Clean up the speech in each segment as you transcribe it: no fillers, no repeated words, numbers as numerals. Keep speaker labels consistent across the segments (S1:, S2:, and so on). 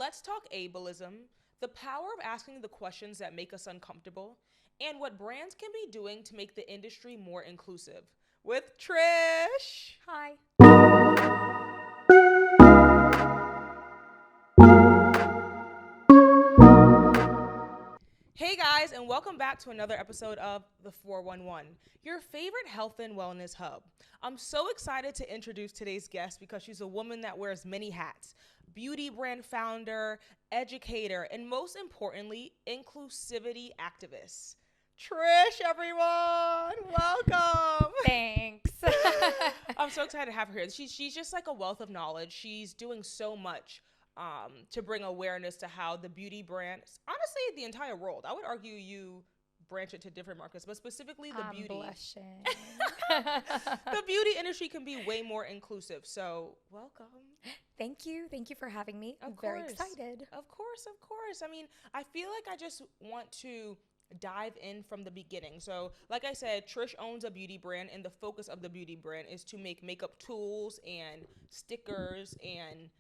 S1: let's talk ableism, the power of asking the questions that make us uncomfortable, and what brands can be doing to make the industry more inclusive. With Trish.
S2: Hi.
S1: Hey guys, and welcome back to another episode of The 411, your favorite health and wellness hub. I'm so excited to introduce today's guest because she's a woman that wears many hats: beauty brand founder, educator, and most importantly, inclusivity activist. Trish, everyone, welcome.
S2: Thanks.
S1: I'm so excited to have her here. She's just like a wealth of knowledge. She's doing so much to bring awareness to how the beauty brand, honestly, the entire world. I would argue you branch it to different markets, but specifically the beauty.
S2: Blushing.
S1: The beauty industry can be way more inclusive. So welcome.
S2: Thank you. Thank you for having me. I'm
S1: Of
S2: very
S1: course.
S2: excited.
S1: Of course, of course. I mean, I feel like I just want to dive in from the beginning. So, like I said, Trish owns a beauty brand, and the focus of the beauty brand is to make makeup tools and stickers and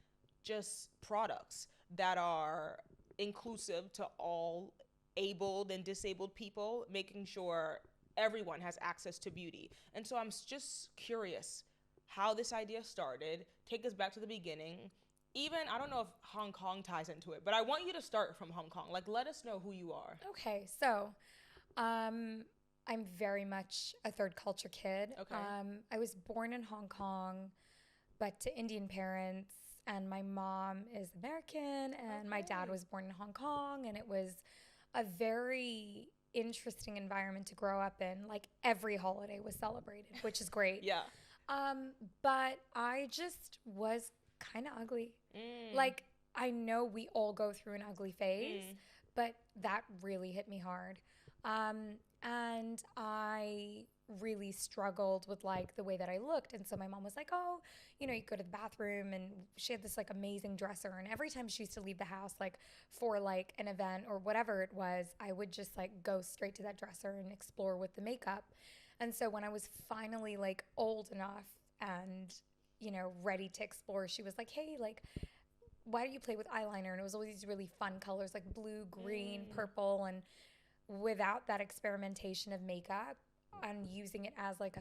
S1: just products that are inclusive to all abled and disabled people, making sure everyone has access to beauty. And so I'm just curious how this idea started. Take us back to the beginning. Even, I don't know if Hong Kong ties into it, but I want you to start from Hong Kong. Like, let us know who you are.
S2: Okay, so I'm very much a third culture kid.
S1: Okay.
S2: I was born in Hong Kong, but to Indian parents, and my mom is American, and my dad was born in Hong Kong, and it was a very interesting environment to grow up in. Like every holiday was celebrated, which is great.
S1: Yeah.
S2: But I just was kind of ugly. Like, I know we all go through an ugly phase, but that really hit me hard. And I really struggled with like the way that I looked. And so my mom was like, oh, you know, you go to the bathroom, and she had this like amazing dresser. And every time she used to leave the house, like for like an event or whatever it was, I would just like go straight to that dresser and explore with the makeup. And so when I was finally like old enough and, you know, ready to explore, she was like, hey, like, why do you play with eyeliner? And it was always these really fun colors like blue, green, purple. And without that experimentation of makeup and using it as like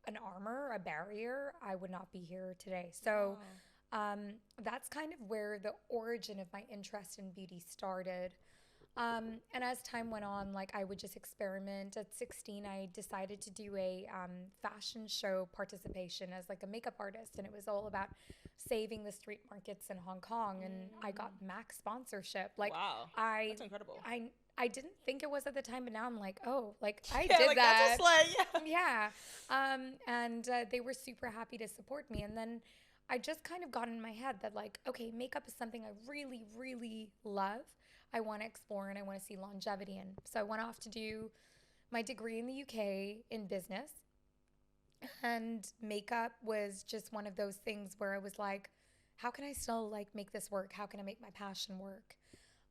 S2: an armor, a barrier, I would not be here today. So that's kind of where the origin of my interest in beauty started. And as time went on, like I would just experiment. At 16, I decided to do a fashion show participation as like a makeup artist, and it was all about saving the street markets in Hong Kong. And I got MAC sponsorship. Like,
S1: wow. That's incredible.
S2: I didn't think it was at the time, but now I'm like, oh, like I
S1: Yeah,
S2: did
S1: like
S2: that.
S1: that's a slay.
S2: Yeah. And they were super happy to support me. And then I just kind of got in my head that like, okay, makeup is something I really, really love. I want to explore and I want to see longevity in. So I went off to do my degree in the UK in business. And makeup was just one of those things where I was like, how can I still like make this work? How can I make my passion work?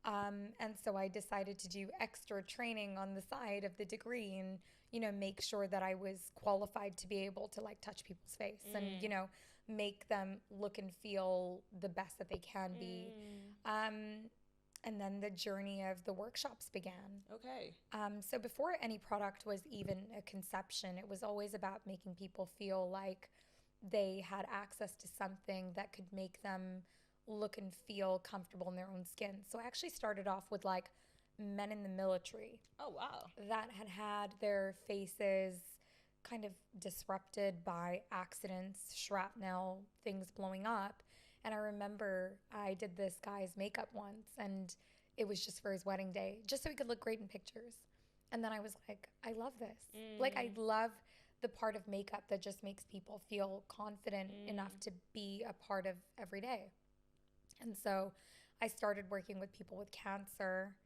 S2: And so I decided to do extra training on the side of the degree and, you know, make sure that I was qualified to be able to like touch people's face and, you know, make them look and feel the best that they can be. And then the journey of the workshops began.
S1: Okay.
S2: So before any product was even a conception, it was always about making people feel like they had access to something that could make them look and feel comfortable in their own skin. So I actually started off with like men in the military.
S1: Oh, wow.
S2: That had their faces kind of disrupted by accidents, shrapnel, things blowing up. And I remember I did this guy's makeup once, and it was just for his wedding day, just so he could look great in pictures. And then I was like, I love this. Like, I love the part of makeup that just makes people feel confident enough to be a part of every day. And so I started working with people with cancer,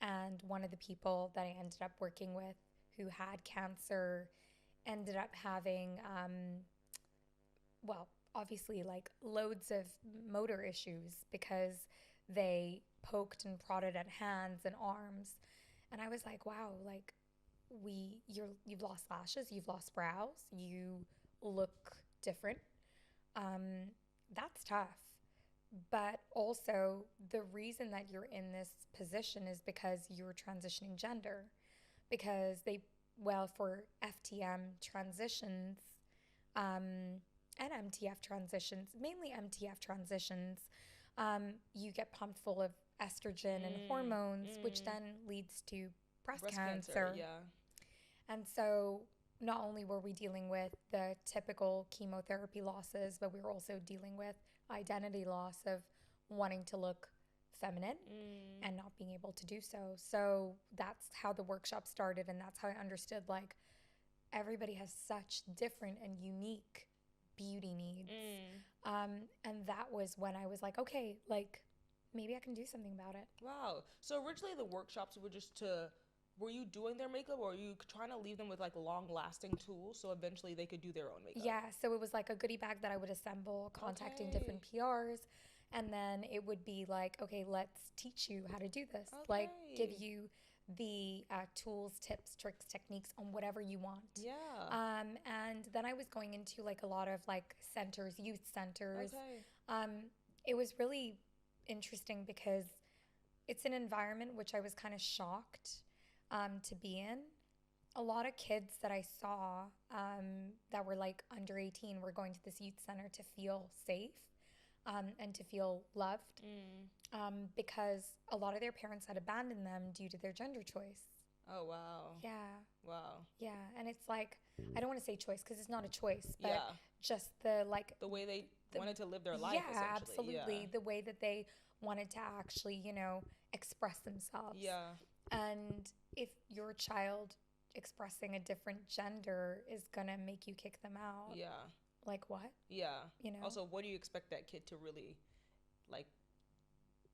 S2: and one of the people that I ended up working with who had cancer ended up having, obviously like loads of motor issues because they poked and prodded at hands and arms. And I was like, wow, like you've lost lashes, you've lost brows, you look different. That's tough. But also, the reason that you're in this position is because you're transitioning gender. Because for FTM transitions, and MTF transitions, mainly MTF transitions, you get pumped full of estrogen and hormones, which then leads to breast cancer.
S1: Yeah.
S2: And so not only were we dealing with the typical chemotherapy losses, but we were also dealing with identity loss of wanting to look feminine and not being able to do so. So that's how the workshop started, and that's how I understood, like, everybody has such different and unique beauty needs. And that was when I was like, okay, like, maybe I can do something about it.
S1: Wow. So originally the workshops were just were you doing their makeup, or were you trying to leave them with like long-lasting tools so eventually they could do their own makeup?
S2: Yeah, so it was like a goodie bag that I would assemble, contacting different PRs, and then it would be like, okay, let's teach you how to do this. Like, give you the tools, tips, tricks, techniques on whatever you want.
S1: Yeah.
S2: And then I was going into like a lot of like centers, youth centers. It was really interesting because it's an environment which I was kind of shocked to be in. A lot of kids that I saw that were like under 18 were going to this youth center to feel safe and to feel loved because a lot of their parents had abandoned them due to their gender choice.
S1: Oh, wow.
S2: Yeah.
S1: Wow.
S2: Yeah. And it's like, I don't want to say choice because it's not a choice, but just the way
S1: they wanted to live their life,
S2: yeah, absolutely. Yeah. The way that they wanted to actually, express themselves.
S1: Yeah.
S2: And if your child expressing a different gender is going to make you kick them out.
S1: Yeah.
S2: Like what?
S1: Yeah. Also, what do you expect that kid to really, like,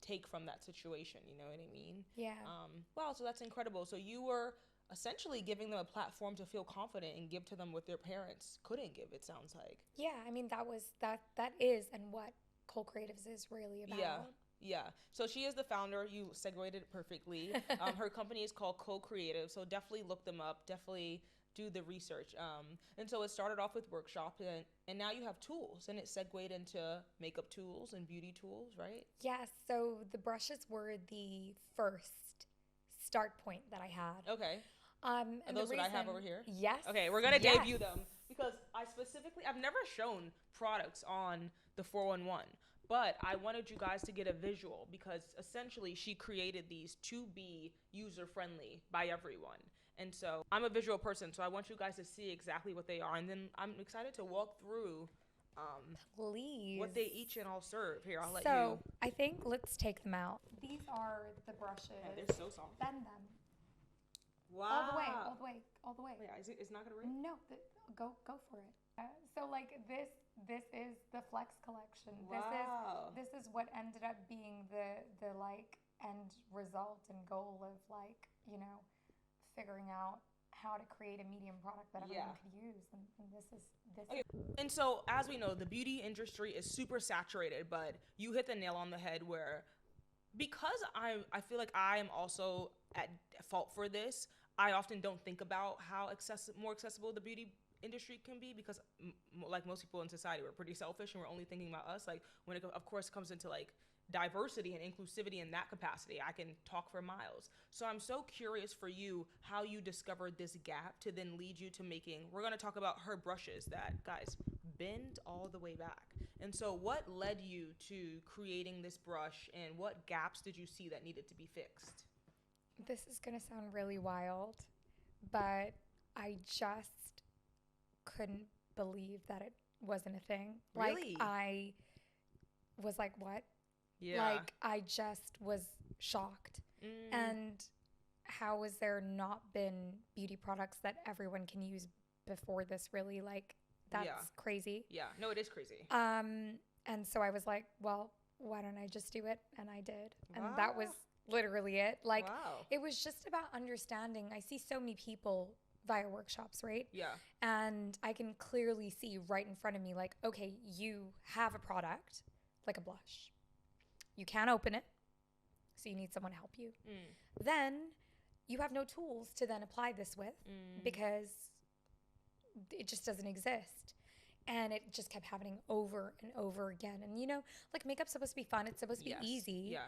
S1: take from that situation? You know what I mean?
S2: Yeah.
S1: Wow, so that's incredible. So you were essentially giving them a platform to feel confident and give to them what their parents couldn't give, it sounds like.
S2: Yeah, I mean, that is and what Cole Creatives is really about.
S1: Yeah. So she is the founder. You segued it perfectly. Her company is called Co-Creative. So definitely look them up. Definitely do the research. And so it started off with workshops, and now you have tools, and it segued into makeup tools and beauty tools, right?
S2: Yeah. So the brushes were the first start point that I had.
S1: Okay. Are those what I have over here?
S2: Yes.
S1: Okay, we're gonna debut them because I've never shown products on the 411. But I wanted you guys to get a visual because essentially she created these to be user-friendly by everyone. And so I'm a visual person, so I want you guys to see exactly what they are. And then I'm excited to walk through
S2: Please.
S1: What they each and all serve. Here, I'll let you.
S2: So I think let's take them out. These are the brushes.
S1: Yeah, they're so soft.
S2: Bend them.
S1: Wow.
S2: All the way.
S1: Wait, it's not going to ring?
S2: No, go for it. So like this is the Flex collection.
S1: Wow.
S2: This is what ended up being the like end result and goal of like, figuring out how to create a medium product that everyone could use. And this is.
S1: And so as we know, the beauty industry is super saturated, but you hit the nail on the head where because I feel like I am also at fault for this, I often don't think about how more accessible the beauty industry can be because like most people in society, we're pretty selfish and we're only thinking about us. Like when it of course comes into like diversity and inclusivity in that capacity, I can talk for miles. So I'm so curious for you how you discovered this gap to then lead you to making, we're going to talk about her brushes that, guys, bend all the way back. And so what led you to creating this brush and what gaps did you see that needed to be fixed?
S2: This is going to sound really wild, but I just couldn't believe that it wasn't a thing.
S1: Really?
S2: Like I was like, what?
S1: Yeah.
S2: Like I just was shocked. And how has there not been beauty products that everyone can use before this? Really, like that's crazy.
S1: Yeah. No, it is crazy.
S2: And so I was like, well, why don't I just do it? And I did. And that was literally it. Like it was just about understanding. I see so many people via workshops, right?
S1: Yeah.
S2: And I can clearly see right in front of me, like, okay, you have a product, like a blush. You can't open it, so you need someone to help you. Then you have no tools to then apply this with because it just doesn't exist. And it just kept happening over and over again. And, you know, like makeup's supposed to be fun. It's supposed to be easy.
S1: Yeah.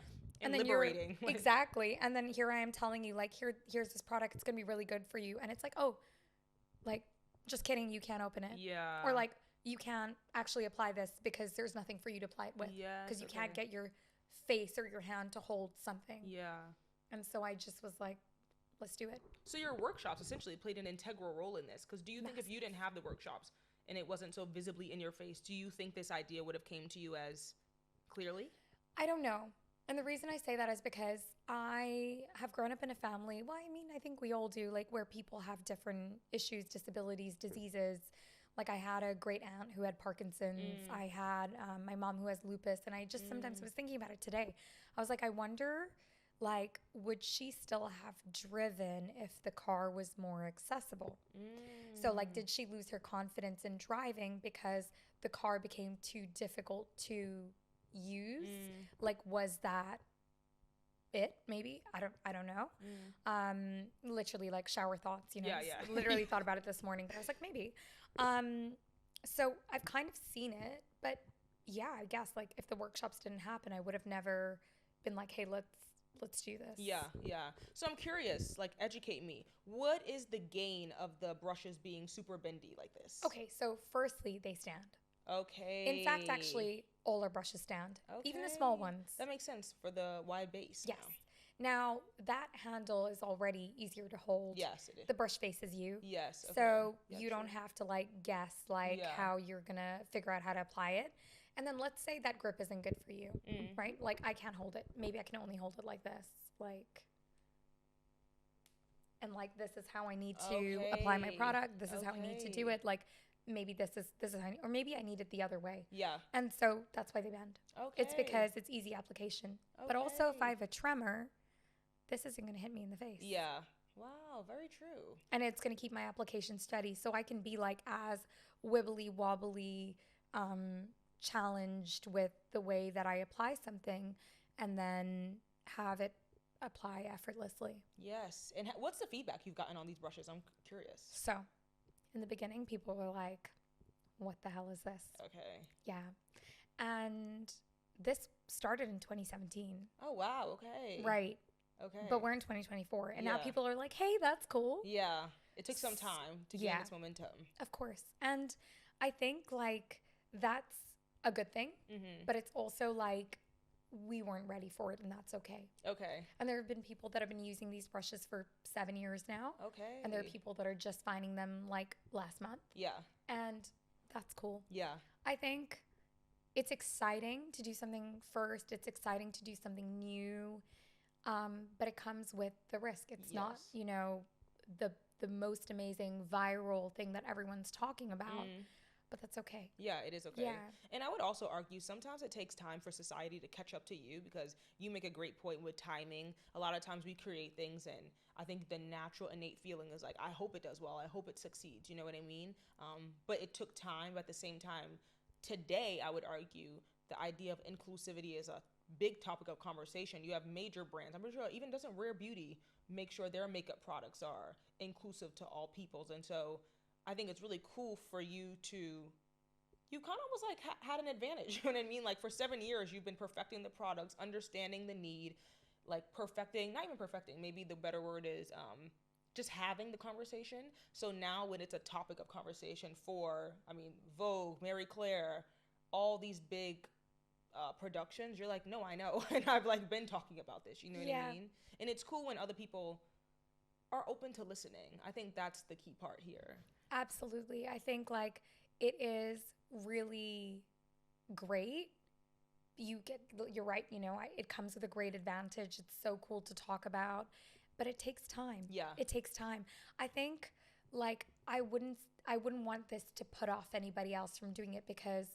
S2: And
S1: then liberating.
S2: Exactly. And then here I am telling you, like, here's this product. It's going to be really good for you. And it's like, oh, like, just kidding. You can't open it.
S1: Yeah.
S2: Or like, you can't actually apply this because there's nothing for you to apply it with.
S1: Yes.
S2: Because you can't get your face or your hand to hold something.
S1: Yeah.
S2: And so I just was like, let's do it.
S1: So your workshops essentially played an integral role in this. Because do you think if you didn't have the workshops and it wasn't so visibly in your face, do you think this idea would have came to you as clearly?
S2: I don't know. And the reason I say that is because I have grown up in a family, well, I mean, I think we all do, like where people have different issues, disabilities, diseases. Like I had a great aunt who had Parkinson's. I had my mom who has lupus. And I just sometimes was thinking about it today. I was like, I wonder, like, would she still have driven if the car was more accessible? So, like, did she lose her confidence in driving because the car became too difficult to use? Like, was that it? Maybe I don't know. Literally, like shower thoughts. You know, literally thought about it this morning. But I was like, maybe. So I've kind of seen it, but yeah, I guess like if the workshops didn't happen, I would have never been like, hey, let's do this.
S1: Yeah. So I'm curious, like educate me. What is the gain of the brushes being super bendy like this?
S2: Okay, so firstly, they stand.
S1: Okay.
S2: In fact, actually, all our brushes stand, even the small ones.
S1: That makes sense for the wide base.
S2: Yes. Now, that handle is already easier to hold.
S1: Yes, it is.
S2: The brush faces you.
S1: Yes. Okay.
S2: So
S1: yeah,
S2: you don't have to like guess like how you're going to figure out how to apply it. And then let's say that grip isn't good for you, right? Like I can't hold it. Maybe I can only hold it like this, like, and like this is how I need to apply my product. This is how I need to do it. Like maybe this is how, or maybe I need it the other way.
S1: Yeah.
S2: And so that's why they bend.
S1: Okay.
S2: It's because it's easy application. But also if I have a tremor, this isn't going to hit me in the face.
S1: Yeah. Wow, very true.
S2: And it's going to keep my application steady, so I can be like as wibbly wobbly, challenged with the way that I apply something and then have it apply effortlessly.
S1: Yes. And what's the feedback you've gotten on these brushes? I'm curious.
S2: So in the beginning, people were like, what the hell is this?
S1: Okay.
S2: Yeah. And this started in 2017.
S1: Oh, wow. Okay.
S2: Right.
S1: Okay.
S2: But we're in 2024. And now people are like, hey, that's cool.
S1: Yeah. It took some time to gain its momentum.
S2: Of course. And I think like that's a good thing, but it's also like we weren't ready for it, and that's okay.
S1: Okay.
S2: And there have been people that have been using these brushes for 7 years now.
S1: Okay.
S2: And there are people that are just finding them like last month.
S1: Yeah.
S2: And that's cool.
S1: Yeah.
S2: I think it's exciting to do something first. It's exciting to do something new, but it comes with the risk. It's not, you know, the most amazing viral thing that everyone's talking about. But that's okay.
S1: Yeah, it is okay.
S2: Yeah.
S1: And I would also argue sometimes it takes time for society to catch up to you, because you make a great point with timing. A lot of times we create things and I think the natural innate feeling is like, I hope it does well. I hope it succeeds. You know what I mean? But it took time. But at the same time, today, I would argue the idea of inclusivity is a big topic of conversation. You have major brands. I'm pretty sure even doesn't Rare Beauty make sure their makeup products are inclusive to all peoples. And so I think it's really cool for you to, you kind of almost like had an advantage. You know what I mean? Like for 7 years, you've been perfecting the products, understanding the need, like perfecting, not even perfecting, maybe the better word is just having the conversation. So now when it's a topic of conversation for, I mean, Vogue, Marie Claire, all these big productions, you're like, no, I know. And I've like been talking about this, you know what I mean? And it's cool when other people are open to listening. I think that's the key part here.
S2: Absolutely. I think like it is really great. You're right, you know, it comes with a great advantage. It's so cool to talk about, but it takes time.
S1: Yeah.
S2: It takes time. I think like I wouldn't want this to put off anybody else from doing it, because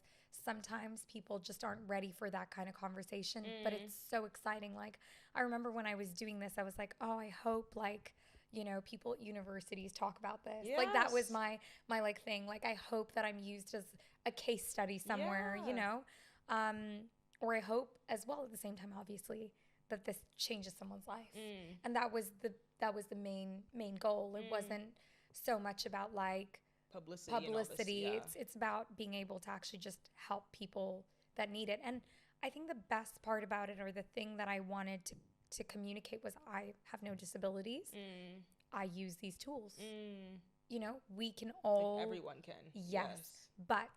S2: sometimes people just aren't ready for that kind of conversation, but it's so exciting. Like I remember when I was doing this, I was like, oh, I hope like, you know, people at universities talk about this.
S1: Yes.
S2: Like that was my like thing. Like I hope that I'm used as a case study somewhere, you know? Or I hope as well at the same time, obviously, that this changes someone's life. And that was the main goal. It wasn't so much about like
S1: publicity and all this. Yeah.
S2: It's about being able to actually just help people that need it. And I think the best part about it, or the thing that I wanted to communicate, was I have no disabilities. I use these tools. You know, we can all...
S1: Like everyone can.
S2: Yes. But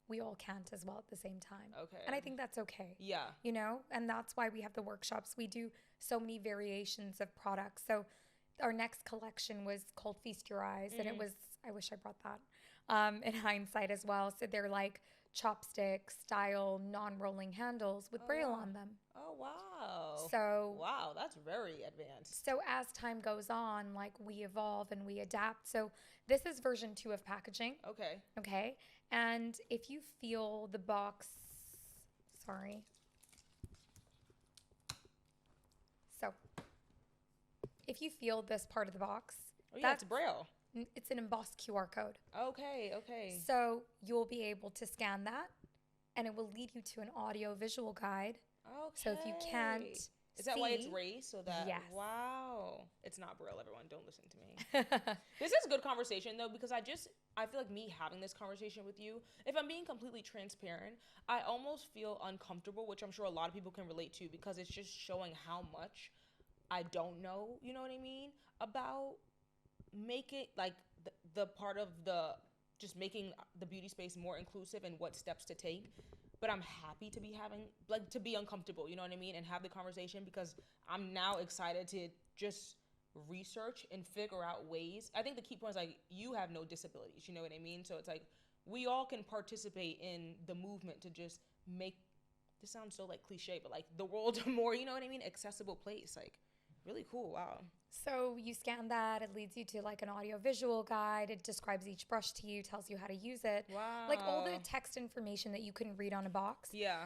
S2: we all can't as well at the same time.
S1: Okay.
S2: And I think that's okay.
S1: Yeah.
S2: You know, and that's why we have the workshops. We do so many variations of products. So our next collection was called Feast Your Eyes. And it was, I wish I brought that in hindsight as well. So they're like chopstick style, non-rolling handles with Braille on them.
S1: Oh, wow.
S2: So,
S1: wow, that's very advanced.
S2: So as time goes on, like, we evolve and we adapt. So this is version 2 of packaging.
S1: Okay.
S2: Okay. And if you feel the box, sorry. So if you feel this part of the box.
S1: Oh, yeah, it's Braille.
S2: It's an embossed QR code.
S1: Okay, okay.
S2: So you'll be able to scan that, and it will lead you to an audio visual guide.
S1: Okay.
S2: So if you can't
S1: Is that why it's raised? So that,
S2: yes.
S1: Wow. It's not Braille, everyone. Don't listen to me. This is good conversation, though, because I feel like me having this conversation with you, if I'm being completely transparent, I almost feel uncomfortable, which I'm sure a lot of people can relate to, because it's just showing how much I don't know, you know what I mean, about making, like, the part of just making the beauty space more inclusive and what steps to take. But I'm happy to be to be uncomfortable, you know what I mean? And have the conversation, because I'm now excited to just research and figure out ways. I think the key point is, like, you have no disabilities, you know what I mean? So it's like, we all can participate in the movement to just make, this sounds so like cliche, but like the world a more, you know what I mean, accessible place. Like, really cool. Wow.
S2: So you scan that, it leads you to like an audio visual guide. It describes each brush to you, tells you how to use it.
S1: Wow.
S2: Like all the text information that you couldn't read on a box.
S1: Yeah.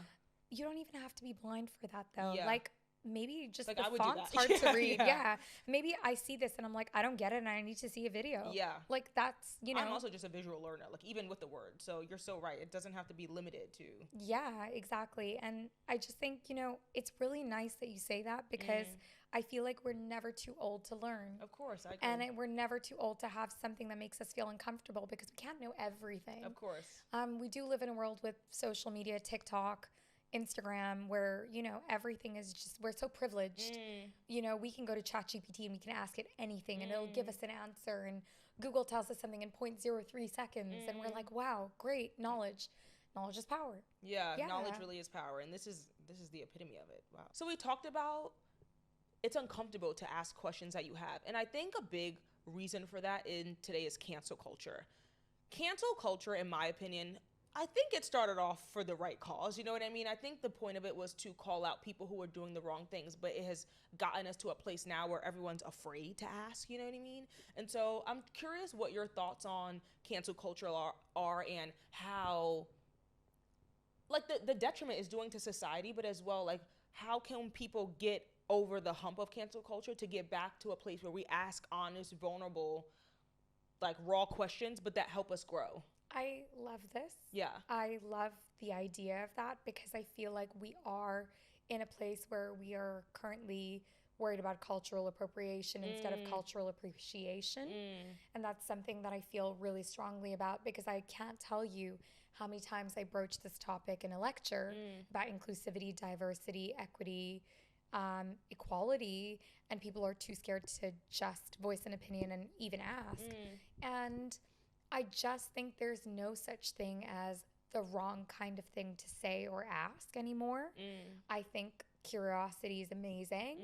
S2: You don't even have to be blind for that though.
S1: Yeah.
S2: Like maybe just
S1: like,
S2: the font's hard to read. Yeah. Maybe I see this and I'm like, I don't get it and I need to see a video.
S1: Yeah.
S2: Like that's, you know.
S1: I'm also just a visual learner, like even with the word. So you're so right. It doesn't have to be limited to.
S2: Yeah, exactly. And I just think, you know, it's really nice that you say that, because I feel like we're never too old to learn.
S1: Of course, I agree.
S2: And we're never too old to have something that makes us feel uncomfortable, because we can't know everything.
S1: Of course.
S2: We do live in a world with social media, TikTok, Instagram, where, you know, everything is just, we're so privileged. You know, we can go to ChatGPT and we can ask it anything and it'll give us an answer, and Google tells us something in 0.03 seconds and we're like, wow, great, knowledge. Knowledge is power.
S1: Yeah, knowledge really is power, and this is the epitome of it. Wow. So we talked about it's uncomfortable to ask questions that you have. And I think a big reason for that in today is cancel culture. Cancel culture, in my opinion, I think it started off for the right cause. You know what I mean? I think the point of it was to call out people who are doing the wrong things, but it has gotten us to a place now where everyone's afraid to ask, you know what I mean? And so I'm curious what your thoughts on cancel culture are and how, like, the detriment is doing to society, but as well, like, how can people get over the hump of cancel culture to get back to a place where we ask honest, vulnerable, like, raw questions, but that help us grow?
S2: I love this.
S1: Yeah.
S2: I love the idea of that, because I feel like we are in a place where we are currently worried about cultural appropriation instead of cultural appreciation. And that's something that I feel really strongly about, because I can't tell you how many times I broach this topic in a lecture about inclusivity, diversity, equity, equality, and people are too scared to just voice an opinion and even ask. And I just think there's no such thing as the wrong kind of thing to say or ask anymore. I think curiosity is amazing,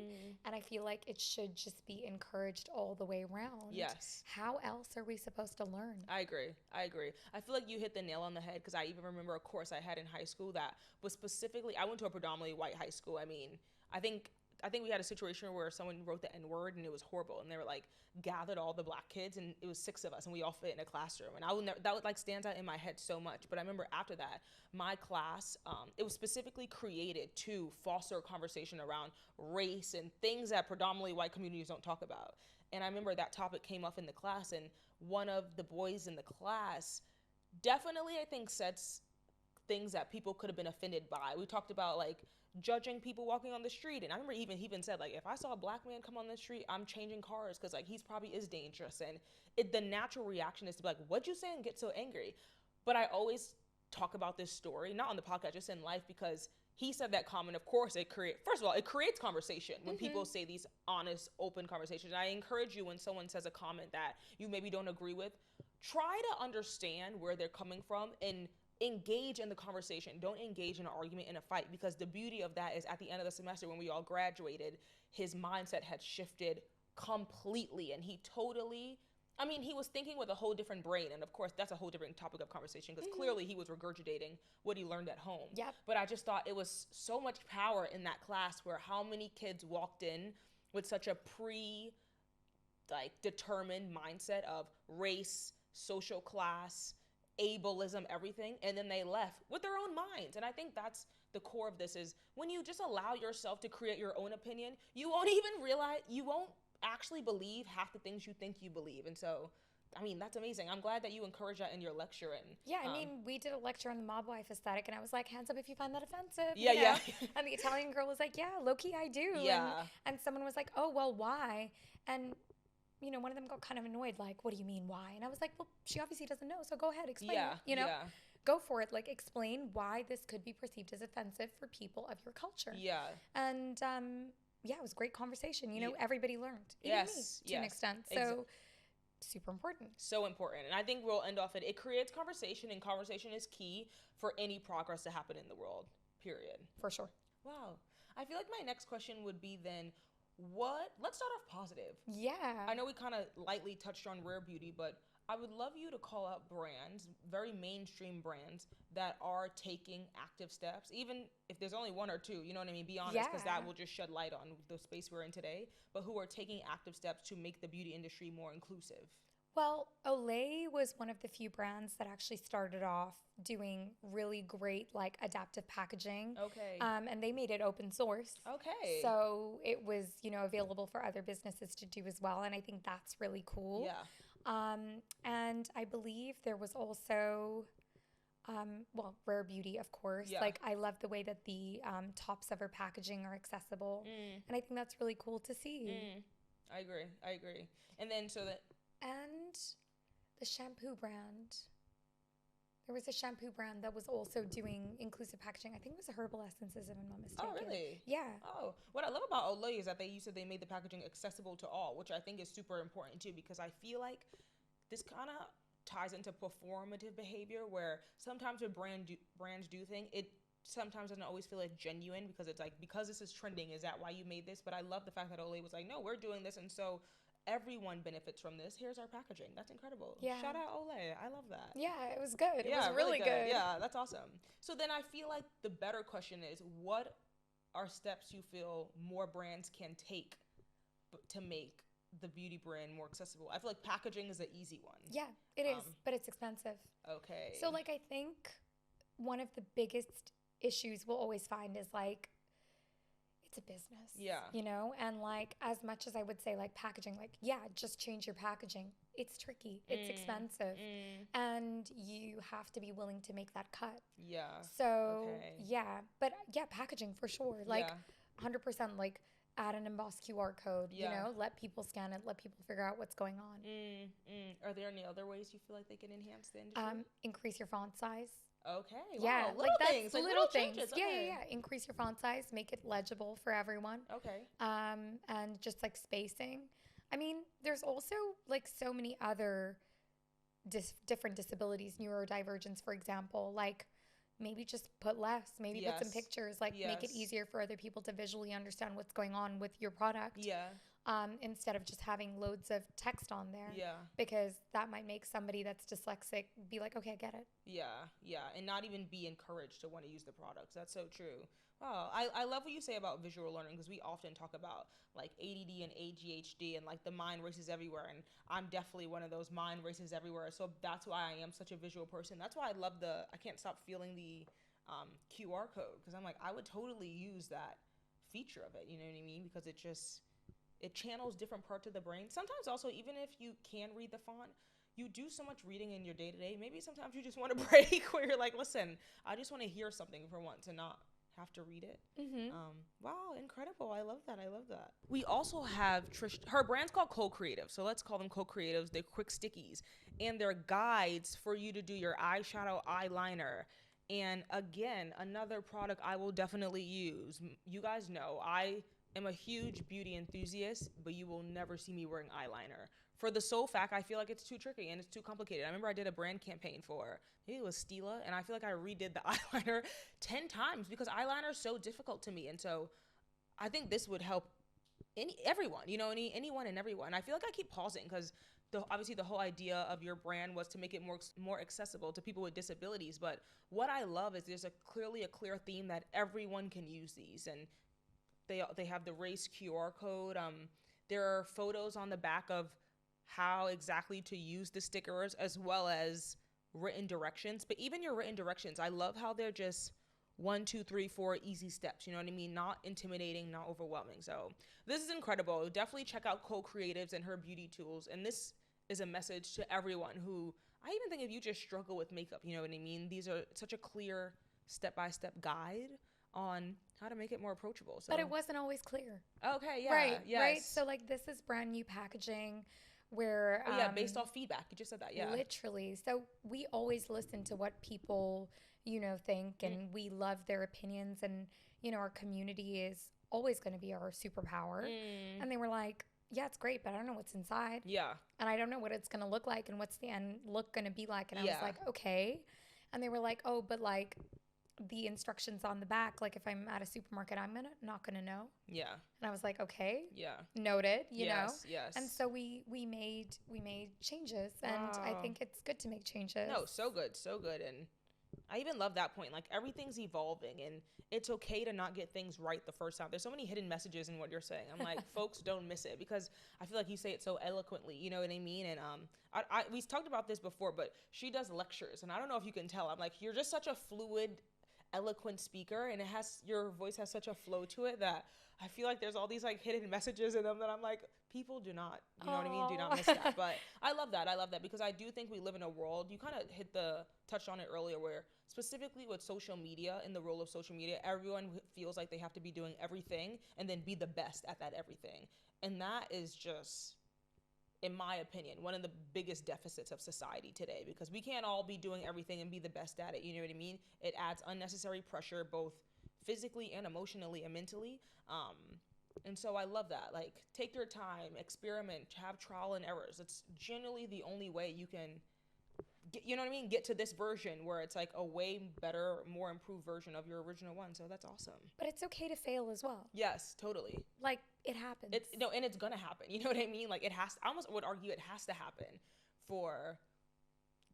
S2: and I feel like it should just be encouraged all the way around.
S1: Yes.
S2: How else are we supposed to learn?
S1: I agree. I feel like you hit the nail on the head, because I even remember a course I had in high school that was specifically, I went to a predominantly white high school. I mean, I think we had a situation where someone wrote the N-word and it was horrible, and they were like gathered all the black kids, and it was 6 of us and we all fit in a classroom, and that like stands out in my head so much. But I remember after that, my class, it was specifically created to foster a conversation around race and things that predominantly white communities don't talk about. And I remember that topic came up in the class, and one of the boys in the class definitely, I think, said things that people could have been offended by. We talked about, like, judging people walking on the street. And I remember he even said, like, if I saw a black man come on the street, I'm changing cars because, like, he's probably is dangerous. And the natural reaction is to be like, what'd you say, and get so angry. But I always talk about this story, not on the podcast, just in life, because he said that comment. Of course, first of all, it creates conversation when people say these honest, open conversations. And I encourage you, when someone says a comment that you maybe don't agree with, try to understand where they're coming from and engage in the conversation. Don't engage in an argument, in a fight, because the beauty of that is at the end of the semester when we all graduated, his mindset had shifted completely, and he was thinking with a whole different brain. And of course, that's a whole different topic of conversation, because clearly he was regurgitating what he learned at home.
S2: Yep.
S1: But I just thought it was so much power in that class, where how many kids walked in with such a determined mindset of race, social class, ableism, everything, and then they left with their own minds. And I think that's the core of this, is when you just allow yourself to create your own opinion, you won't actually believe half the things you think you believe. And so, I mean, that's amazing. I'm glad that you encourage that in your lecture. And
S2: yeah, I mean, we did a lecture on the mob wife aesthetic, and I was like, hands up if you find that offensive.
S1: Yeah,
S2: you know?
S1: yeah.
S2: And the Italian girl was like, yeah, low-key I do.
S1: Yeah.
S2: And someone was like, oh, well, why? And one of them got kind of annoyed, like, what do you mean, why? And I was like, well, she obviously doesn't know, so go ahead, explain it, Go for it. Like, explain why this could be perceived as offensive for people of your culture.
S1: Yeah.
S2: And, it was a great conversation. Everybody learned. Even me, to an extent. So, super important.
S1: So important. And I think we'll end off it creates conversation, and conversation is key for any progress to happen in the world, period.
S2: For sure.
S1: Wow. I feel like my next question would be then, let's start off positive.
S2: Yeah.
S1: I know we kind of lightly touched on rare beauty, but I would love you to call out brands, very mainstream brands, that are taking active steps, even if there's only one or two, you know what I mean? Be honest, because that will just shed light on the space we're in today, but who are taking active steps to make the beauty industry more inclusive.
S2: Well, Olay was one of the few brands that actually started off doing really great, like, adaptive packaging.
S1: Okay.
S2: And they made it open source.
S1: Okay.
S2: So it was, available for other businesses to do as well. And I think that's really cool.
S1: Yeah.
S2: And I believe there was also, Rare Beauty, of course.
S1: Yeah.
S2: Like, I love the way that the tops of her packaging are accessible. And I think that's really cool to see.
S1: I agree. And then
S2: And the shampoo brand. There was a shampoo brand that was also doing inclusive packaging. I think it was Herbal Essences, if I'm not mistaken.
S1: Oh, really?
S2: Yeah.
S1: Oh, what I love about Olay is that you said they made the packaging accessible to all, which I think is super important too, because I feel like this kind of ties into performative behavior, where sometimes when brands do things, it sometimes doesn't always feel like genuine, because it's like, because this is trending, is that why you made this? But I love the fact that Olay was like, no, we're doing this, and so everyone benefits from this. Here's our packaging. That's incredible.
S2: Yeah.
S1: Shout out Olay. I love that.
S2: Yeah, it was good. It was really good.
S1: Yeah, that's awesome. So then I feel like the better question is, what are steps you feel more brands can take to make the beauty brand more accessible? I feel like packaging is an easy one.
S2: Yeah, it is, but it's expensive.
S1: Okay.
S2: So, like, I think one of the biggest issues we'll always find is, like, it's a business.
S1: Yeah.
S2: And, like, as much as I would say, like, packaging, like, yeah, just change your packaging. It's tricky. It's expensive. And you have to be willing to make that cut.
S1: Yeah.
S2: So,
S1: okay.
S2: yeah. But, yeah, packaging for sure. Like, 100%, like, add an embossed QR code, let people scan it, let people figure out what's going on.
S1: Are there any other ways you feel like they can enhance the industry?
S2: Increase your font size.
S1: Okay.
S2: Yeah,
S1: wow.
S2: like that's
S1: things,
S2: little things.
S1: changes.
S2: Yeah,
S1: Okay.
S2: yeah. Increase your font size, make it legible for everyone.
S1: Okay.
S2: And just like spacing. I mean, there's also like so many other different disabilities, neurodivergence, for example. Like maybe just put less, maybe put some pictures, like make it easier for other people to visually understand what's going on with your product.
S1: Yeah.
S2: Instead of just having loads of text on there.
S1: Yeah.
S2: Because that might make somebody that's dyslexic be like, okay, I get it.
S1: Yeah. And not even be encouraged to want to use the products. That's so true. Wow. I love what you say about visual learning, because we often talk about like ADD and ADHD and like the mind races everywhere. And I'm definitely one of those mind races everywhere. So that's why I am such a visual person. That's why I love I can't stop feeling the QR code, because I'm like, I would totally use that feature of it. You know what I mean? Because it channels different parts of the brain. Sometimes also, even if you can read the font, you do so much reading in your day-to-day. Maybe sometimes you just want a break where you're like, listen, I just want to hear something for once and not have to read it. Wow, incredible. I love that. I love that. We also have Trish. Her brand's called Co-Creative. So let's call them Co-Creatives. They're quick stickies. And they're guides for you to do your eyeshadow, eyeliner. And again, another product I will definitely use. You guys know I am a huge beauty enthusiast, but you will never see me wearing eyeliner. For the sole fact, I feel like it's too tricky and it's too complicated. I remember I did a brand campaign for, maybe it was Stila, and I feel like I redid the eyeliner 10 times because eyeliner is so difficult to me. And so I think this would help everyone, anyone and everyone. I feel like I keep pausing because obviously the whole idea of your brand was to make it more accessible to people with disabilities. But what I love is there's clearly a clear theme that everyone can use these, and they have the race QR code. There are photos on the back of how exactly to use the stickers as well as written directions. But even your written directions, I love how they're just 1, 2, 3, 4 easy steps. You know what I mean? Not intimidating, not overwhelming. So this is incredible. Definitely check out Co-Creatives and her beauty tools. And this is a message to everyone who, I even think if you just struggle with makeup, you know what I mean? These are such a clear step-by-step guide on how to make it more approachable. So.
S2: But it wasn't always clear.
S1: Okay, yeah.
S2: Right,
S1: yes.
S2: right. So like this is brand new packaging where
S1: based off feedback. You just said that, yeah.
S2: Literally. So we always listen to what people, think, and we love their opinions, and our community is always going to be our superpower. And they were like, yeah, it's great, but I don't know what's inside.
S1: Yeah.
S2: And I don't know what it's going to look like and what's the end look going to be like. And I was like, okay. And they were like, oh, but like the instructions on the back, like if I'm at a supermarket, I'm not gonna know.
S1: Yeah.
S2: And I was like, okay.
S1: Yeah.
S2: Noted, you know?
S1: Yes.
S2: And so we made changes. Wow. And I think it's good to make changes.
S1: No, so good. And I even love that point. Like everything's evolving and it's okay to not get things right the first time. There's so many hidden messages in what you're saying. I'm like, folks, don't miss it, because I feel like you say it so eloquently, you know what I mean? And we talked about this before, but she does lectures, and I don't know if you can tell. I'm like, you're just such a fluid, eloquent speaker, and your voice has such a flow to it that I feel like there's all these like hidden messages in them that I'm like, people do not, you know what I mean? Do not miss that. But I love that because I do think we live in a world, you kind of touched on it earlier, where specifically with social media, in the role of social media, everyone feels like they have to be doing everything and then be the best at that everything. And that is just, in my opinion, one of the biggest deficits of society today, because we can't all be doing everything and be the best at it. You know what I mean? It adds unnecessary pressure, both physically and emotionally and mentally. And so I love that. Like, take your time, experiment, have trial and errors. It's generally the only way you can get, you know what I mean? Get to this version where it's like a way better, more improved version of your original one. So that's awesome.
S2: But it's okay to fail as well.
S1: Yes, totally.
S2: Like, it happens.
S1: And it's gonna happen. You know what I mean? Like, I almost would argue it has to happen for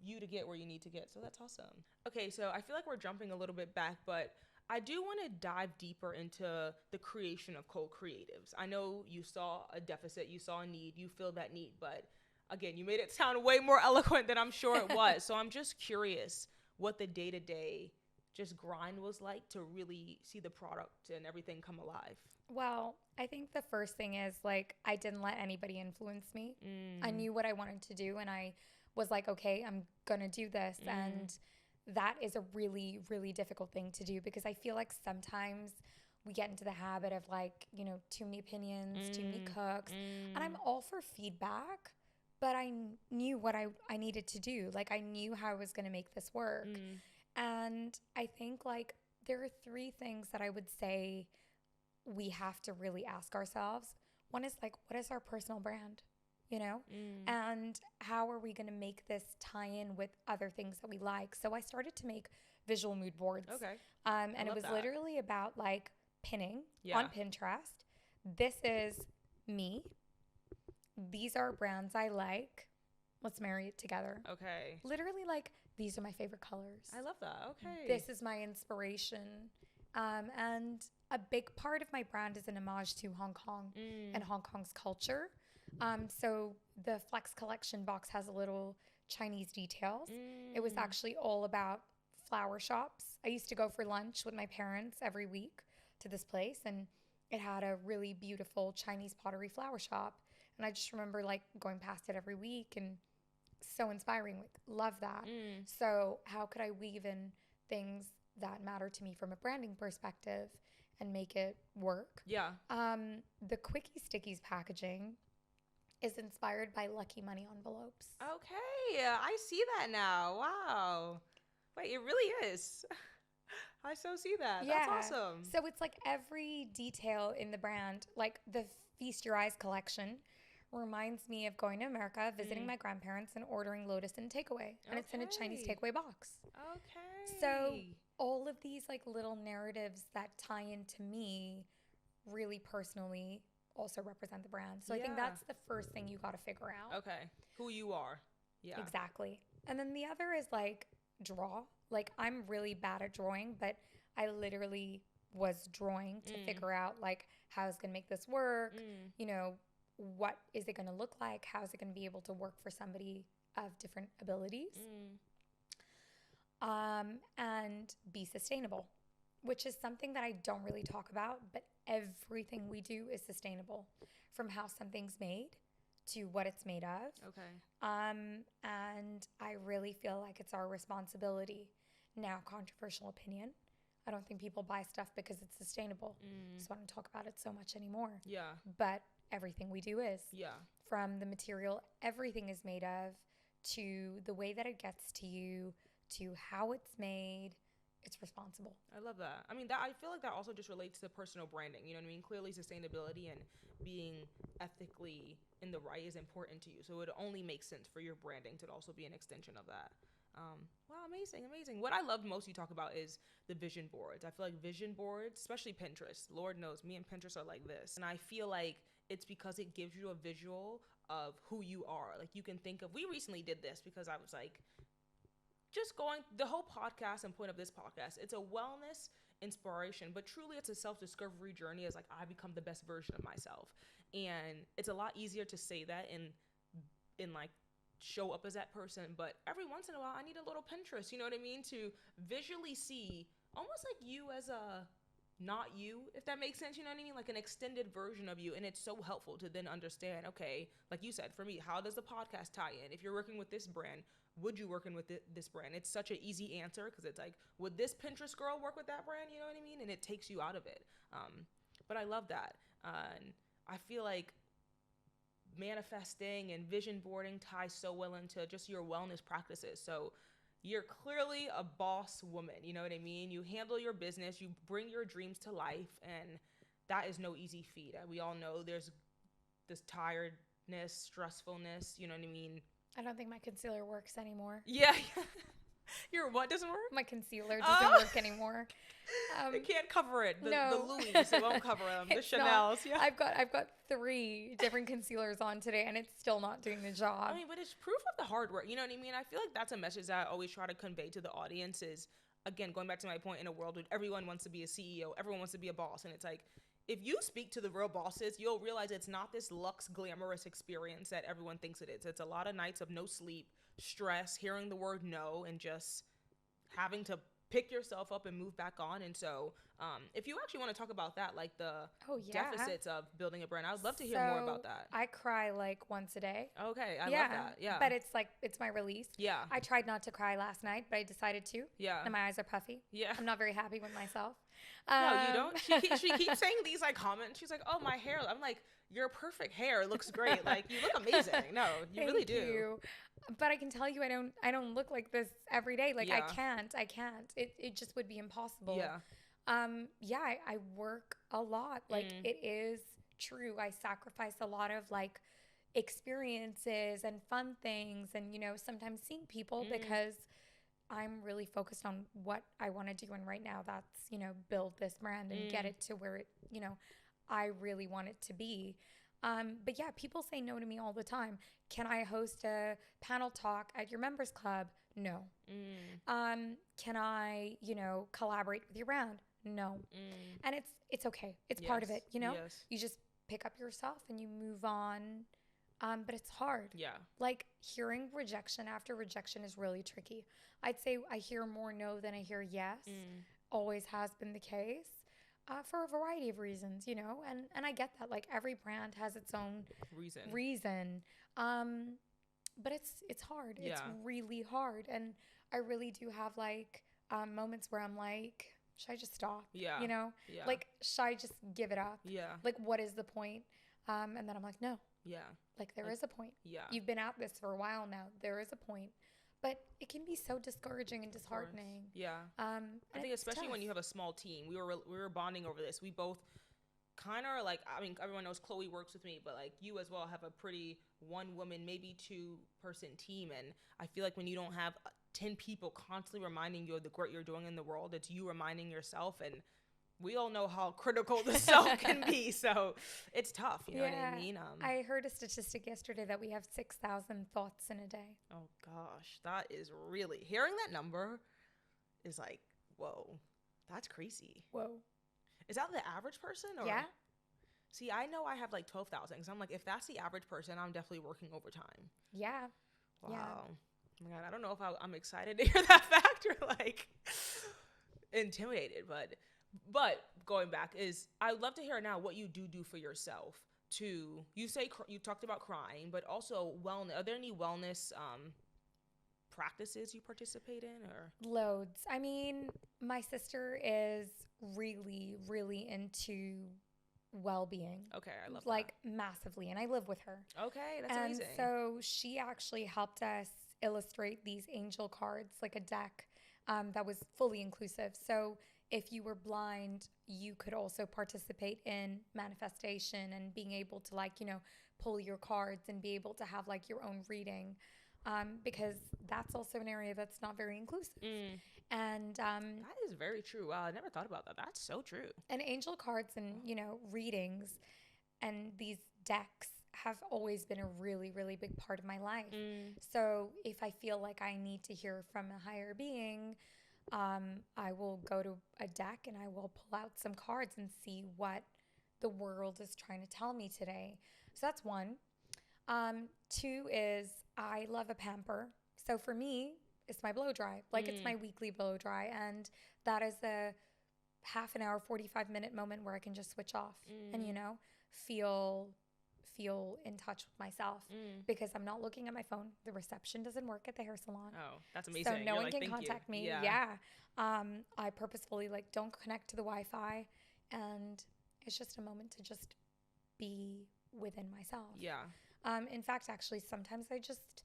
S1: you to get where you need to get. So that's awesome. Okay, so I feel like we're jumping a little bit back, but I do want to dive deeper into the creation of Co-Creatives. I know you saw a deficit, you saw a need, you filled that need, but again, you made it sound way more eloquent than I'm sure it was. So I'm just curious what the day-to-day just grind was like to really see the product and everything come alive.
S2: Well, I think the first thing is, like, I didn't let anybody influence me. I knew what I wanted to do, and I was like, okay, I'm going to do this. And that is a really, really difficult thing to do, because I feel like sometimes we get into the habit of, like, too many opinions, too many cooks. And I'm all for feedback, but I knew what I needed to do. Like, I knew how I was going to make this work. And I think, like, there are 3 things that I would say we have to really ask ourselves. One is, like, what is our personal brand? And how are we going to make this tie in with other things that we like? So I started to make visual mood boards.
S1: Okay.
S2: And it was literally about, like, pinning on Pinterest. This is me. These are brands I like. Let's marry it together.
S1: Okay.
S2: Literally, like, these are my favorite colors.
S1: I love that. Okay.
S2: This is my inspiration. And a big part of my brand is an homage to Hong Kong and Hong Kong's culture. So the Flex Collection box has a little Chinese details. It was actually all about flower shops. I used to go for lunch with my parents every week to this place, and it had a really beautiful Chinese pottery flower shop. And I just remember, like, going past it every week, and so inspiring. Like, love that. So how could I weave in things that matter to me from a branding perspective and make it work.
S1: Yeah.
S2: The Quickie Stickies packaging is inspired by Lucky Money envelopes.
S1: Okay. I see that now. Wow. Wait, it really is. I so see that.
S2: Yeah.
S1: That's awesome.
S2: So it's like every detail in the brand, like the Feast Your Eyes collection reminds me of going to America, visiting my grandparents, and ordering Lotus in takeaway. And it's in a Chinese takeaway box.
S1: Okay.
S2: So all of these like little narratives that tie into me really personally also represent the brand. So I think that's the first thing you got to figure out.
S1: Okay. Who you are. Yeah.
S2: Exactly. And then the other is like draw. Like I'm really bad at drawing, but I literally was drawing to figure out like how I was going to make this work, you know, what is it going to look like? How is it going to be able to work for somebody of different abilities? And be sustainable, which is something that I don't really talk about, but everything we do is sustainable, from how something's made to what it's made of.
S1: Okay.
S2: And I really feel like it's our responsibility. Now, controversial opinion, I don't think people buy stuff because it's sustainable. So I don't talk about it so much anymore.
S1: Yeah.
S2: But everything we do is.
S1: Yeah.
S2: From the material everything is made of, to the way that it gets to you, to how it's made, it's responsible.
S1: I love that. I mean, that I feel like that also just relates to personal branding. You know what I mean? Clearly, sustainability and being ethically in the right is important to you. So it only makes sense for your branding to also be an extension of that. Wow, amazing. What I love most you talk about is the vision boards. I feel like vision boards, especially Pinterest, Lord knows, me and Pinterest are like this. And I feel like it's because it gives you a visual of who you are. Like you can think of, we recently did this because I was like, just going, the whole podcast and point of this podcast, it's a wellness inspiration, but truly it's a self-discovery journey as like I become the best version of myself. And it's a lot easier to say that in like show up as that person, but every once in a while I need a little Pinterest, you know what I mean, to visually see almost like you as a not you, if that makes sense, you know what I mean, like an extended version of you. And it's so helpful to then understand, okay, like you said, for me, how does the podcast tie in? If you're working with this brand, would you working with this brand? It's such an easy answer because it's like, would this Pinterest girl work with that brand? You know what I mean? And it takes you out of it. But I love that. And I feel like manifesting and vision boarding ties so well into just your wellness practices. So you're clearly a boss woman, you know what I mean? You handle your business, you bring your dreams to life, and that is no easy feat. We all know there's this tiredness, stressfulness, you know what I mean?
S2: I don't think my concealer works anymore.
S1: Yeah. Your what doesn't work?
S2: My concealer doesn't work anymore.
S1: It can't cover it. The Louis, it won't cover them. The Chanel's, yeah.
S2: I've got 3 different concealers on today, and it's still not doing the job.
S1: I mean, but it's proof of the hard work. You know what I mean? I feel like that's a message that I always try to convey to the audience is, again, going back to my point, in a world where everyone wants to be a CEO, everyone wants to be a boss, and it's like, if you speak to the real bosses, you'll realize it's not this luxe, glamorous experience that everyone thinks it is. It's a lot of nights of no sleep, stress, hearing the word no, and just having to pick yourself up and move back on. And so if you actually want to talk about that, like the deficits of building a brand, I would love to hear more about that.
S2: I cry like once a day.
S1: Okay, I love that. Yeah.
S2: But it's like, it's my release.
S1: Yeah.
S2: I tried not to cry last night, but I decided to.
S1: Yeah.
S2: And my eyes are puffy.
S1: Yeah.
S2: I'm not very happy with myself.
S1: No, you don't. She keeps saying these like comments. She's like, oh, my hair. I'm like, your perfect hair looks great. Like, you look amazing. No, you really do.
S2: You. But I can tell you, I don't look like this every day. Like, I can't. It just would be impossible.
S1: Yeah.
S2: I work a lot. Like, it is true. I sacrifice a lot of like experiences and fun things, and you know, sometimes seeing people because I'm really focused on what I want to do. And right now that's, you know, build this brand and get it to where it, you know, I really want it to be. But yeah, people say no to me all the time. Can I host a panel talk at your members club? No. Can I, you know, collaborate with your brand? No. And it's okay. It's part of it, you know?
S1: Yes.
S2: You just pick up yourself and you move on. But it's hard.
S1: Yeah.
S2: Like, hearing rejection after rejection is really tricky. I'd say I hear more no than I hear yes. Always has been the case. For a variety of reasons, you know, and I get that. Like, every brand has its own reason. But it's hard. Yeah. It's really hard. And I really do have like moments where I'm like, should I just stop?
S1: Yeah.
S2: You know,
S1: Yeah.
S2: like, should I just give it up?
S1: Yeah.
S2: Like, what is the point? And then I'm like, no.
S1: Yeah.
S2: Like, there is a point.
S1: Yeah.
S2: You've been at this for a while now. There is a point. But it can be so discouraging and disheartening.
S1: Yeah. I think especially when you have a small team. We were bonding over this. We both kind of are like, I mean, everyone knows Chloe works with me, but like you as well have a pretty one woman, maybe 2-person team. And I feel like when you don't have 10 people constantly reminding you of the great you're doing in the world, it's you reminding yourself. And we all know how critical the self can be. So it's tough. You know what I mean?
S2: I heard a statistic yesterday that we have 6,000 thoughts in a day.
S1: Oh gosh, that is really, hearing that number is like, whoa, that's crazy.
S2: Whoa. Is
S1: that the average person? Or?
S2: Yeah.
S1: See, I know I have like 12,000. So I'm like, if that's the average person, I'm definitely working overtime.
S2: Yeah.
S1: Wow.
S2: Yeah.
S1: Oh my God, I don't know if I'm excited to hear that fact or like intimidated, but going back is, I'd love to hear now what you do for yourself to, you talked about crying, but also wellness. Are there any wellness practices you participate in or?
S2: Loads. I mean, my sister is really, really into well-being.
S1: Okay, I love
S2: like that. Massively, and I live with her.
S1: Okay, that's amazing.
S2: And so she actually helped us illustrate these angel cards, like a deck that was fully inclusive. So if you were blind, you could also participate in manifestation and being able to, like, you know, pull your cards and be able to have like your own reading, because that's also an area that's not very inclusive. And
S1: that is very true. Wow, I never thought about that. That's so true.
S2: And angel cards and, you know, readings and these decks have always been a really, really big part of my life. So if I feel like I need to hear from a higher being, I will go to a deck and I will pull out some cards and see what the world is trying to tell me today. So that's one. Two is I love a pamper. So for me, it's my blow dry. Like it's my weekly blow dry. And that is a half an hour, 45-minute moment where I can just switch off and, you know, feel in touch with myself because I'm not looking at my phone. The reception doesn't work at the hair salon.
S1: Oh, that's amazing.
S2: So no one can contact me. Yeah. I purposefully like don't connect to the Wi-Fi, and it's just a moment to just be within myself.
S1: Yeah.
S2: In fact, actually, sometimes I just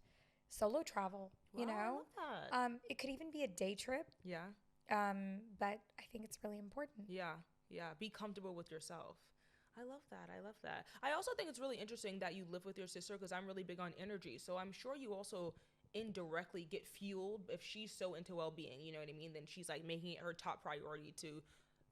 S2: solo travel, you know?
S1: I love that.
S2: It could even be a day trip.
S1: Yeah.
S2: But I think it's really important.
S1: Yeah. Yeah. Be comfortable with yourself. I love that. I love that. I also think it's really interesting that you live with your sister because I'm really big on energy. So I'm sure you also indirectly get fueled if she's so into well-being, you know what I mean? Then she's like making it her top priority to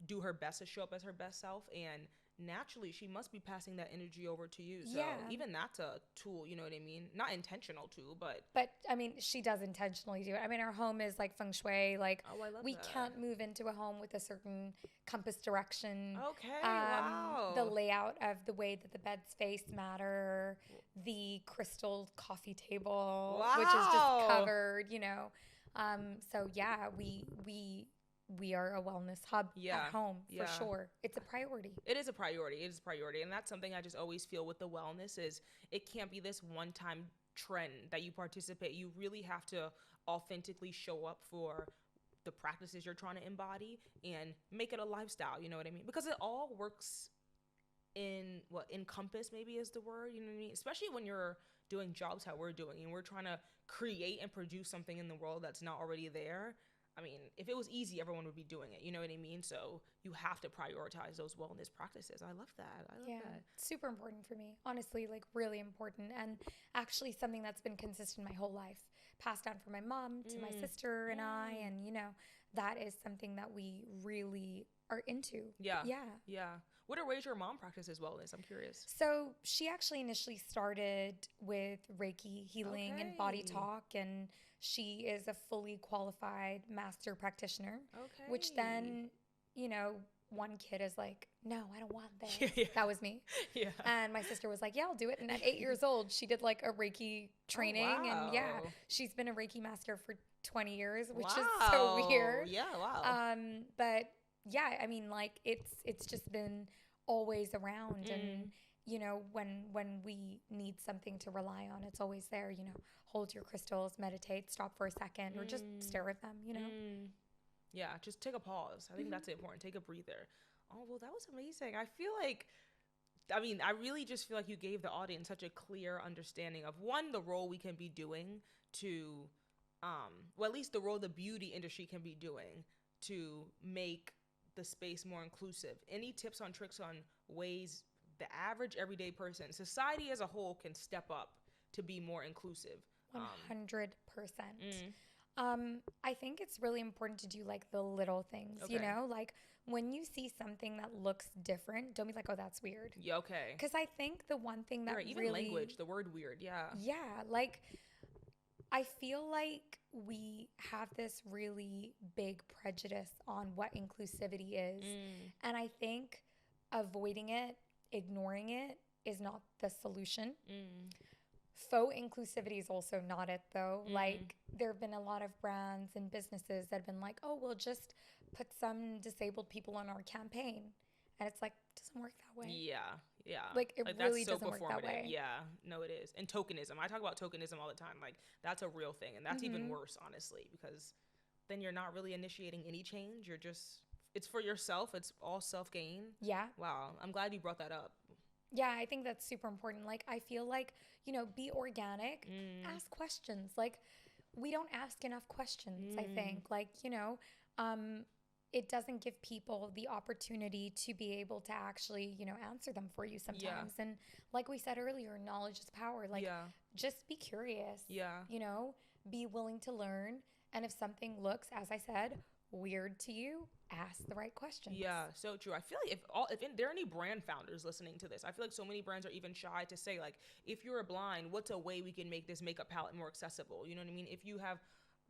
S1: do her best to show up as her best self. And naturally she must be passing that energy over to you. So even that's a tool, you know what I mean? Not intentional tool, but
S2: I mean, she does intentionally do it. I mean, our home is like feng shui. Like we can't move into a home with a certain compass direction.
S1: Okay. Wow.
S2: The layout of the way that the beds face matter, the crystal coffee table, which is just covered, you know. So yeah, we are a wellness hub at home for sure. It's a priority.
S1: It is a priority. It is a priority. And that's something I just always feel with the wellness is it can't be this one-time trend that you participate. You really have to authentically show up for the practices you're trying to embody and make it a lifestyle. You know what I mean? Because it all works in encompass maybe is the word, you know what I mean? Especially when you're doing jobs how we're doing and we're trying to create and produce something in the world that's not already there. I mean, if it was easy, everyone would be doing it. You know what I mean? So you have to prioritize those wellness practices. I love that. I love that.
S2: Super important for me. Honestly, like really important. And actually something that's been consistent my whole life. Passed down from my mom to my sister and I. And, you know, that is something that we really are into.
S1: Yeah. What are ways your mom practices wellness? I'm curious.
S2: So she actually initially started with Reiki healing and body talk, and she is a fully qualified master practitioner. Okay. Which then, you know, one kid is like, no, I don't want this. That was me. Yeah. And my sister was like, yeah, I'll do it. And at 8 years old, she did like a Reiki training. Oh, wow. And she's been a Reiki master for 20 years, which is so weird.
S1: Yeah, wow.
S2: But yeah, I mean, like it's just been always around. And, you know, when we need something to rely on, it's always there, you know, hold your crystals, meditate, stop for a second, or just stare at them, you know?
S1: Yeah, just take a pause. I think that's important. Take a breather. Oh, well, that was amazing. I really just feel like you gave the audience such a clear understanding of one, the role we can be doing to, well, at least the role the beauty industry can be doing to make the space more inclusive. Any tips on tricks on ways the average everyday person, society as a whole, can step up to be more inclusive?
S2: 100%.
S1: Mm,
S2: I think it's really important to do like the little things, you
S1: Okay.
S2: know, like when you see something that looks different, don't be like, oh, that's weird.
S1: yeah, okay.
S2: Because I think the one thing that
S1: Right, even
S2: really,
S1: language, the word weird, yeah.
S2: yeah, like I feel like we have this really big prejudice on what inclusivity is. And I think avoiding it, ignoring it is not the solution. Faux inclusivity is also not it, though. Like, there have been a lot of brands and businesses that have been like, oh, we'll just put some disabled people on our campaign. And it's like, it doesn't work that way.
S1: Yeah.
S2: Like, it
S1: that's
S2: really
S1: so
S2: doesn't work that
S1: performative.
S2: way.
S1: Yeah, no, it is. And tokenism. I talk about tokenism all the time. Like, that's a real thing. And that's even worse, honestly, because then you're not really initiating any change. You're just, it's for yourself. It's all self-gain.
S2: Yeah.
S1: Wow. I'm glad you brought that up.
S2: Yeah, I think that's super important. Like, I feel like, you know, be organic, ask questions. Like, we don't ask enough questions, I think. Like, you know, it doesn't give people the opportunity to be able to actually, you know, answer them for you sometimes. And like we said earlier, knowledge is power. Like, just be curious.
S1: Yeah.
S2: You know, be willing to learn. And if something looks, as I said, weird to you, ask the right questions.
S1: Yeah, so true. I feel like if there are any brand founders listening to this, I feel like so many brands are even shy to say, like, if you're blind, what's a way we can make this makeup palette more accessible? You know what I mean? If you have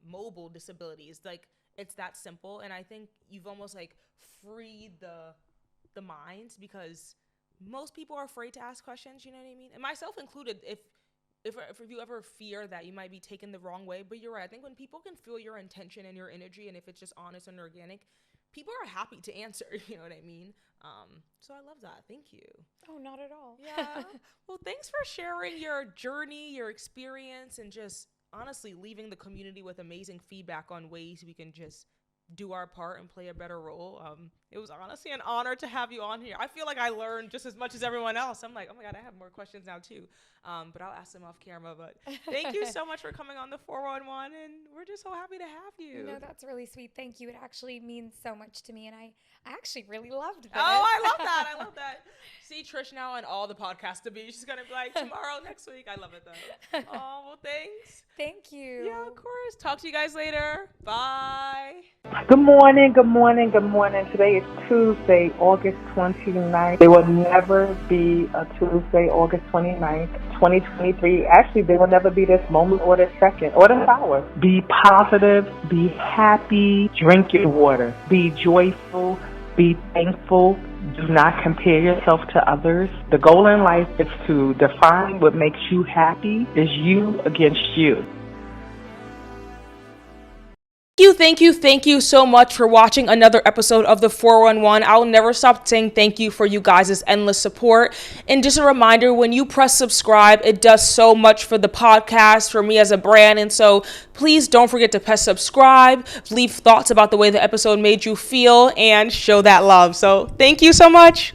S1: mobile disabilities, like, it's that simple. And I think you've almost like freed the minds, because most people are afraid to ask questions. You know what I mean? And myself included. If you ever fear that you might be taken the wrong way, but you're right. I think when people can feel your intention and your energy, and if it's just honest and organic, people are happy to answer. You know what I mean? So I love that. Thank you.
S2: Oh, not at all.
S1: Yeah. Well, thanks for sharing your journey, your experience, and just honestly leaving the community with amazing feedback on ways we can just do our part and play a better role. It was honestly an honor to have you on here. I feel like I learned just as much as everyone else. I'm like, oh my God, I have more questions now too. But I'll ask them off camera. But thank you so much for coming on the 411, and we're just so happy to have you.
S2: No, that's really sweet. Thank you. It actually means so much to me, and I actually really loved this.
S1: Oh, I love that. I love that. See Trish now on all the podcasts to be. She's going to be like, tomorrow, next week. I love it, though. Oh, well, thanks.
S2: Thank you.
S1: Yeah, of course. Talk to you guys later. Bye.
S3: Good morning, good morning, good morning. Today is Tuesday, August 29th. There will never be a Tuesday, August 29th, 2023. Actually, there will never be this moment or this second or this hour. Be positive, be happy, drink your water, be joyful, be thankful. Do not compare yourself to others. The goal in life is to define what makes you happy is you against you.
S1: Thank you so much for watching another episode of the 411. I'll never stop saying thank you for you guys' endless support. And just a reminder, when you press subscribe, it does so much for the podcast, for me as a brand. And so please don't forget to press subscribe, leave thoughts about the way the episode made you feel, and show that love. So thank you so much.